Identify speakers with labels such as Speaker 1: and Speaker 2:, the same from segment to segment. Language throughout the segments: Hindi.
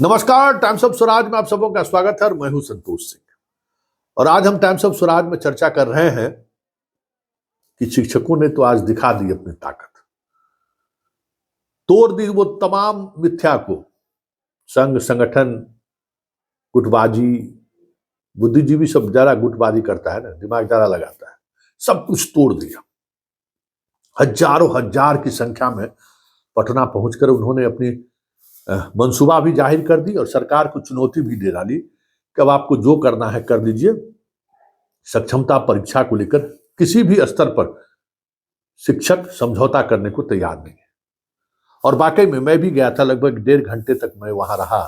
Speaker 1: नमस्कार, टाइम्स ऑफ स्वराज में आप सबों का स्वागत है और मैं हूं संतोष सिंह। और आज हम टाइम्स ऑफ स्वराज में चर्चा कर रहे हैं कि शिक्षकों ने तो आज दिखा दी अपनी ताकत, तोड़ दी वो तमाम मिथ्या को। संघ संगठन, गुटबाजी, बुद्धिजीवी सब ज्यादा गुटबाजी करता है ना, दिमाग ज्यादा लगाता है, सब कुछ तोड़ दिया। हजारों हजार की संख्या में पटना पहुंचकर उन्होंने अपनी मंसूबा भी जाहिर कर दी और सरकार को चुनौती भी दे डाली कि अब आपको जो करना है कर दीजिए। सक्षमता परीक्षा को लेकर किसी भी स्तर पर शिक्षक समझौता करने को तैयार नहीं है। और वाकई में मैं भी गया था, लगभग 1.5 घंटे तक मैं वहां रहा।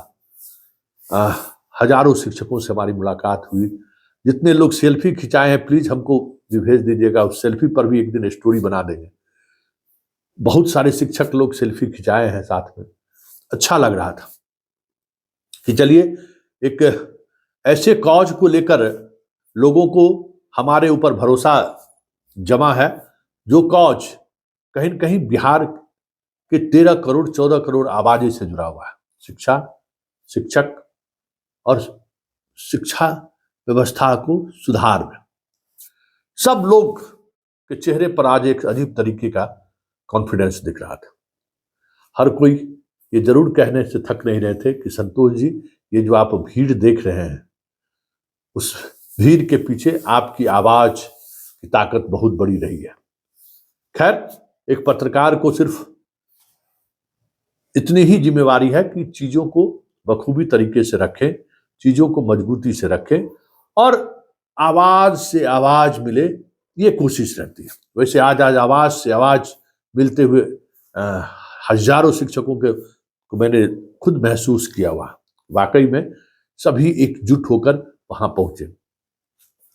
Speaker 1: हजारों शिक्षकों से हमारी मुलाकात हुई। जितने लोग सेल्फी खिंचाए हैं प्लीज हमको भी भेज दीजिएगा, उस सेल्फी पर भी एक दिन स्टोरी बना देंगे। बहुत सारे शिक्षक लोग सेल्फी खिंचाए हैं साथ में। अच्छा लग रहा था कि चलिए एक ऐसे कॉज को लेकर लोगों को हमारे ऊपर भरोसा जमा है, जो कॉज कहीं न कहीं बिहार के 13 करोड़ 14 करोड़ आबादी से जुड़ा हुआ है। शिक्षा, शिक्षक और शिक्षा व्यवस्था को सुधार में सब लोग के चेहरे पर आज एक अजीब तरीके का कॉन्फिडेंस दिख रहा था। हर कोई ये जरूर कहने से थक नहीं रहे थे कि संतोष जी, ये जो आप भीड़ देख रहे हैं, उस भीड़ के पीछे आपकी आवाज की ताकत बहुत बड़ी रही है। खैर, एक पत्रकार को सिर्फ इतनी ही जिम्मेवारी है कि चीजों को बखूबी तरीके से रखें, चीजों को मजबूती से रखें और आवाज से आवाज मिले, ये कोशिश रहती है। वैसे आज आवाज से आवाज मिलते हुए हजारों शिक्षकों के को मैंने खुद महसूस किया। वहां वाकई में सभी एकजुट होकर वहां पहुंचे।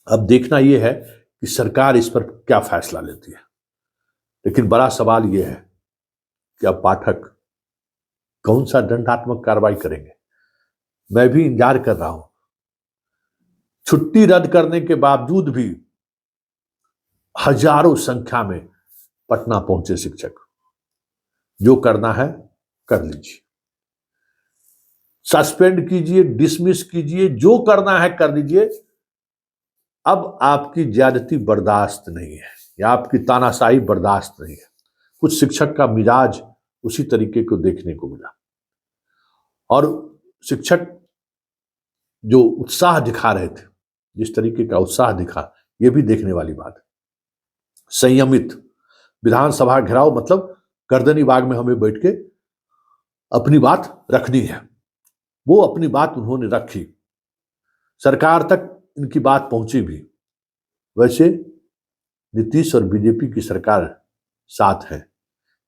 Speaker 1: अब देखना यह है कि सरकार इस पर क्या फैसला लेती है। लेकिन बड़ा सवाल यह है कि अब पाठक कौन सा दंडात्मक कार्रवाई करेंगे। मैं भी इंतजार कर रहा हूं। छुट्टी रद्द करने के बावजूद भी हजारों संख्या में पटना पहुंचे शिक्षक। जो करना है कर लीजिए, सस्पेंड कीजिए, डिसमिस कीजिए, जो करना है कर दीजिए। अब आपकी ज्यादती बर्दाश्त नहीं है या आपकी तानाशाही बर्दाश्त नहीं है। कुछ शिक्षक का मिजाज उसी तरीके को देखने को मिला और शिक्षक जो उत्साह दिखा रहे थे, जिस तरीके का उत्साह दिखा, यह भी देखने वाली बात है। संयमित विधानसभा घेराव मतलब गर्दनी बाग में हमें बैठ के अपनी बात रखनी है। वो अपनी बात उन्होंने रखी, सरकार तक इनकी बात पहुंची भी। वैसे नीतीश और बीजेपी की सरकार साथ है।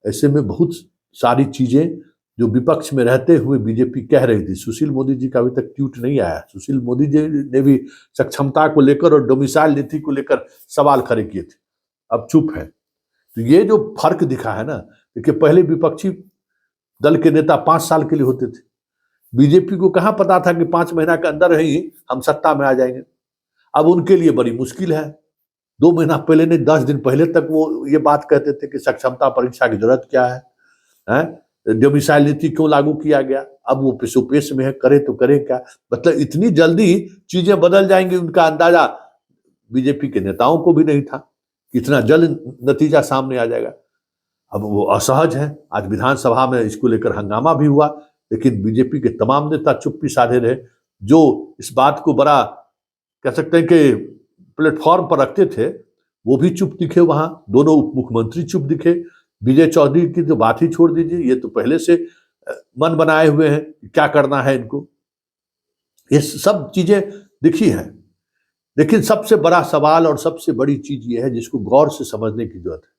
Speaker 1: ऐसे में बहुत सारी चीजें जो विपक्ष में रहते हुए बीजेपी कह रही थी, सुशील मोदी जी का अभी तक ट्वीट नहीं आया। सुशील मोदी जी ने भी सक्षमता को लेकर और डोमिसाइल नीति को लेकर सवाल खड़े किए थे, अब चुप है। तो ये जो फर्क दिखा है ना, देखिए पहले विपक्षी दल के नेता 5 साल के लिए होते थे। बीजेपी को कहां पता था कि 5 महीना के अंदर ही हम सत्ता में आ जाएंगे। अब उनके लिए बड़ी मुश्किल है। 2 महीना पहले नहीं, 10 दिन पहले तक वो ये बात कहते थे कि सक्षमता परीक्षा की जरूरत क्या है, डोमिसाइल नीति क्यों लागू किया गया। अब वो पेशोपेश में है, करे तो करे क्या। मतलब इतनी जल्दी चीजें बदल जाएंगी, उनका अंदाजा बीजेपी के नेताओं को भी नहीं था। इतना जल्द नतीजा सामने आ जाएगा। अब वो असहज है। आज विधानसभा में इसको लेकर हंगामा भी हुआ, लेकिन बीजेपी के तमाम नेता चुप्पी साधे रहे। जो इस बात को बड़ा कह सकते हैं कि प्लेटफॉर्म पर रखते थे, वो भी चुप दिखे। वहां दोनों उप मुख्यमंत्री चुप दिखे। विजय चौधरी की तो बात ही छोड़ दीजिए, ये तो पहले से मन बनाए हुए हैं क्या करना है इनको। ये सब चीजें दिखी हैं। लेकिन सबसे बड़ा सवाल और सबसे बड़ी चीज ये है जिसको गौर से समझने की जरूरत है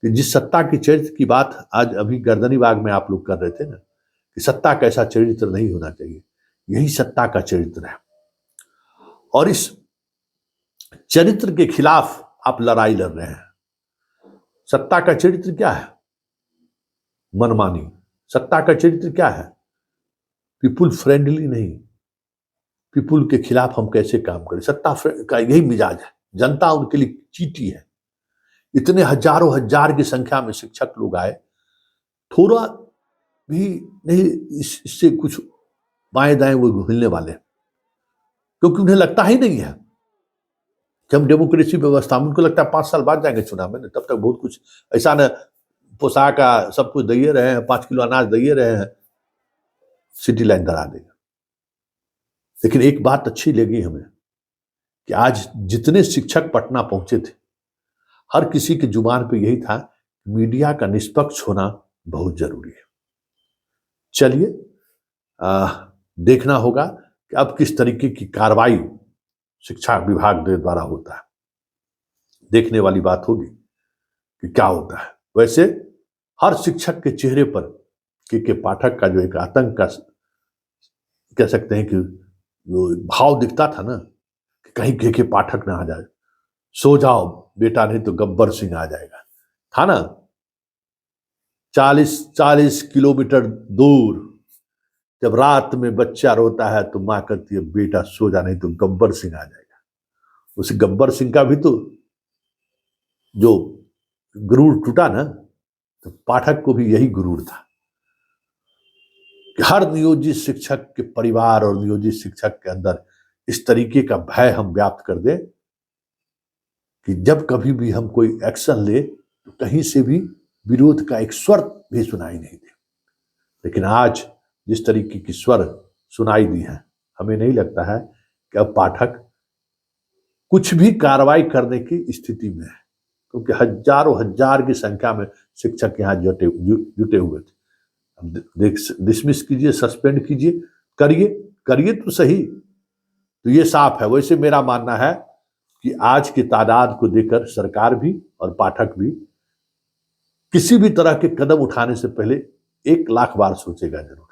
Speaker 1: कि जिस सत्ता की चरित्र की बात आज अभी गर्दनी बाग में आप लोग कर रहे थे ना, कि सत्ता का ऐसा चरित्र नहीं होना चाहिए, यही सत्ता का चरित्र है। और इस चरित्र के खिलाफ आप लड़ाई लड़ रहे हैं। सत्ता का चरित्र क्या है? मनमानी। सत्ता का चरित्र क्या है? पीपुल फ्रेंडली नहीं। पीपुल के खिलाफ हम कैसे काम करें, सत्ता का यही मिजाज है। जनता उनके लिए चीटी है। इतने हजारों हजार की संख्या में शिक्षक लोग आए, थोड़ा भी नहीं इससे कुछ बाएं दाएं वो हिलने वाले, क्योंकि उन्हें लगता ही नहीं है कि हम डेमोक्रेसी व्यवस्था में, उनको लगता है 5 साल बाद जाएंगे चुनाव में, तब तक बहुत कुछ ऐसा न पोशाक का सब कुछ दिए रहे हैं, 5 किलो अनाज दिए रहे हैं, सिटी लाइन करा देगा। लेकिन एक बात अच्छी लगी हमें कि आज जितने शिक्षक पटना पहुंचे थे, हर किसी की जुबान पे यही था, मीडिया का निष्पक्ष होना बहुत जरूरी है। चलिए देखना होगा कि अब किस तरीके की कार्रवाई शिक्षा विभाग के द्वारा होता है, देखने वाली बात होगी कि क्या होता है। वैसे हर शिक्षक के चेहरे पर के पाठक का जो एक आतंक का कह सकते हैं कि वो भाव दिखता था ना, कि कहीं के पाठक ना आ जाए, सो जाओ बेटा नहीं तो गब्बर सिंह आ जाएगा, था ना। 40 किलोमीटर दूर जब रात में बच्चा रोता है तो माँ कहती है बेटा सो जा नहीं तो गब्बर सिंह आ जाएगा। उस गब्बर सिंह का भी तो जो गुरूर टूटा ना, तो पाठक को भी यही गुरूर था कि हर नियोजित शिक्षक के परिवार और नियोजित शिक्षक के अंदर इस तरीके का भय हम व्याप्त कर दें कि जब कभी भी हम कोई एक्शन ले तो कहीं से भी विरोध का एक स्वर भी सुनाई नहीं दे। लेकिन आज जिस तरीके की स्वर सुनाई दी है, हमें नहीं लगता है कि अब पाठक कुछ भी कार्रवाई करने की स्थिति में है, क्योंकि हजारों हजार की संख्या में शिक्षक यहाँ जुटे हुए थे। डिसमिस कीजिए, सस्पेंड कीजिए, करिए तो सही। तो ये साफ है। वैसे मेरा मानना है कि आज की तादाद को देखकर सरकार भी और पाठक भी किसी भी तरह के कदम उठाने से पहले 1 लाख बार सोचेगा जरूर।